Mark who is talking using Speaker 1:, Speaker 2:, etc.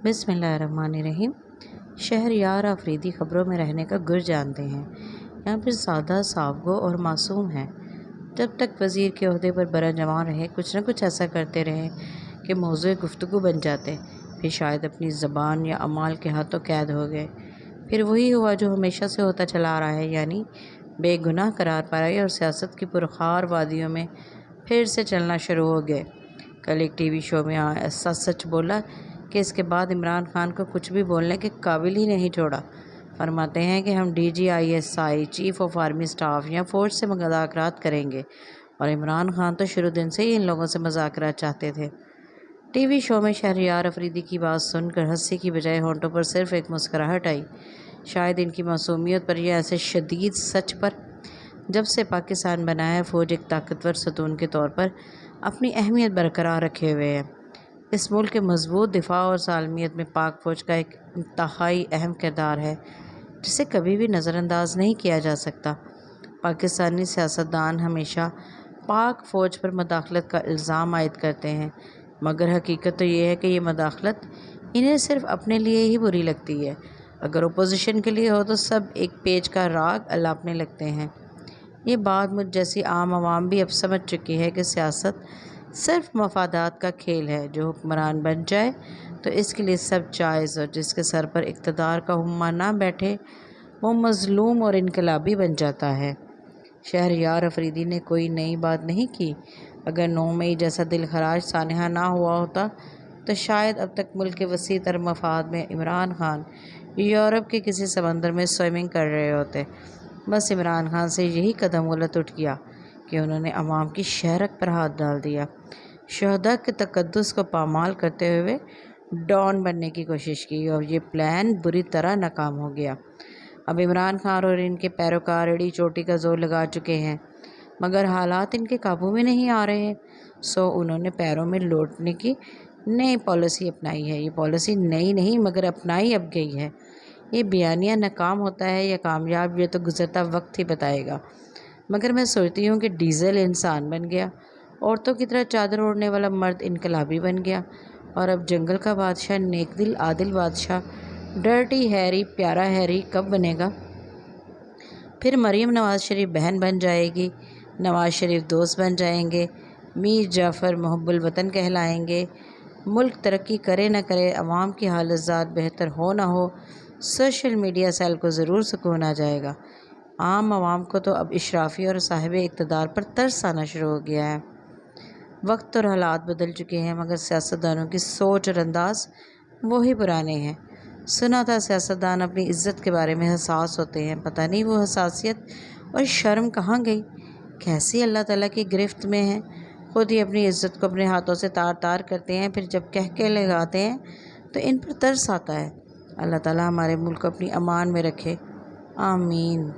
Speaker 1: बिस्मिल्लाहिर्रहमानिर्रहीम। शहरयार आफरीदी ख़बरों में रहने का गुर जानते हैं। यहाँ पर सादा, सावगो और मासूम हैं। जब तक वज़ीर के ओहदे पर बरजवान रहे, कुछ न कुछ ऐसा करते रहे कि मौज़ूए गुफ्तगू बन जाते, फिर शायद अपनी ज़बान या अमाल के हाथों कैद हो गए। फिर वही हुआ जो हमेशा से होता चला आ रहा है, यानी बेगुनाह करार पाए और सियासत की पुरखार वादियों में फिर से चलना शुरू हो गए। कल एक टीवी शो में ऐसा सच बोला कि इसके बाद इमरान खान को कुछ भी बोलने के काबिल ही नहीं छोड़ा। फरमाते हैं कि हम DGISI, chief of army staff या फ़ौज से मुज़ाकरात करेंगे, और इमरान खान तो शुरू दिन से ही इन लोगों से मुज़ाकरात चाहते थे। टीवी शो में शहरयार अफरीदी की बात सुनकर हंसी की बजाय होंठों पर सिर्फ एक मुस्कुराहट आई। शायद इनकी मासूमियत पर या ऐसे शदीद सच पर। जब से पाकिस्तान बना है, फ़ौज एक ताकतवर सतून के तौर पर अपनी अहमियत बरकरार रखे हुए है। इस मुल्क के मजबूत दिफा और सालमियत में पाक फ़ौज का एक इंतहाई अहम किरदार है, जिसे कभी भी नज़रअंदाज नहीं किया जा सकता। पाकिस्तानी सियासतदान हमेशा पाक फ़ौज पर मदाखलत का इल्ज़ाम आयद करते हैं, मगर हकीकत तो ये है कि ये मदाखलत इन्हें सिर्फ़ अपने लिए ही बुरी लगती है। अगर अपोजिशन के लिए हो तो सब एक पेज का राग अलापने लगते हैं। ये बात मुझ जैसी आम आवाम भी अब समझ चुकी है कि सियासत सिर्फ मफादात का खेल है। जो हुक्मरान बन जाए तो इसके लिए सब जायज़, और जिसके सर पर इक़्तिदार का हुम्मा ना बैठे वो मज़लूम और इनकलाबी बन जाता है। शहरयार अफरीदी ने कोई नई बात नहीं की। अगर 9 मई जैसा दिलखराज सानहा ना हुआ होता तो शायद अब तक मुल्क के वसी तर मफाद में इमरान खान यूरोप के किसी समंदर में स्विमिंग कर रहे होते। बस इमरान खान से यही कदम गलत उठ गया कि उन्होंने अवाम की शहरत पर हाथ डाल दिया। शहदा के तकद्दुस को पामाल करते हुए डॉन बनने की कोशिश की, और ये प्लान बुरी तरह नाकाम हो गया। अब इमरान खान और इनके पैरोकार एड़ी चोटी का जोर लगा चुके हैं, मगर हालात इनके काबू में नहीं आ रहे। सो उन्होंने पैरों में लौटने की नई पॉलिसी अपनाई है। ये पॉलिसी नई नहीं, मगर अपनाई अब गई है। ये बयानिया नाकाम होता है या कामयाब, ये तो गुज़रता वक्त ही बताएगा। मगर मैं सोचती हूँ कि डीज़ल इंसान बन गया, औरतों की तरह चादर ओढ़ने वाला मर्द इनकलाबी बन गया, और अब जंगल का बादशाह, नेक दिल आदिल बादशाह, डर्टी हैरी, प्यारा हैरी कब बनेगा? फिर मरीम नवाज़ शरीफ बहन बन जाएगी, नवाज़ शरीफ दोस्त बन जाएंगे, मीर जाफ़र मुहब्बुल वतन कहलाएंगे। मुल्क तरक्की करे न करे, अवाम की हालत ज़ात बेहतर हो न हो, सोशल मीडिया सेल को ज़रूर सुकून आ जाएगा। आम आवाम को तो अब इशराफी और साहिब इक़्तिदार पर तरस आना शुरू हो गया है। वक्त और हालात बदल चुके हैं, मगर सियासतदानों की सोच और अंदाज वही पुराने हैं। सुना था सियासतदान अपनी इज़्ज़त के बारे में हसास होते हैं। पता नहीं वो हसासियत और शर्म कहाँ गई, कैसी अल्लाह ताला की गिरफ्त में है। खुद ही अपनी इज़्ज़त को अपने हाथों से तार तार करते हैं, फिर जब कह के लगाते हैं तो इन पर तरस आता है। अल्लाह ताला हमारे मुल्क को अपनी अमान में रखे, आमीन।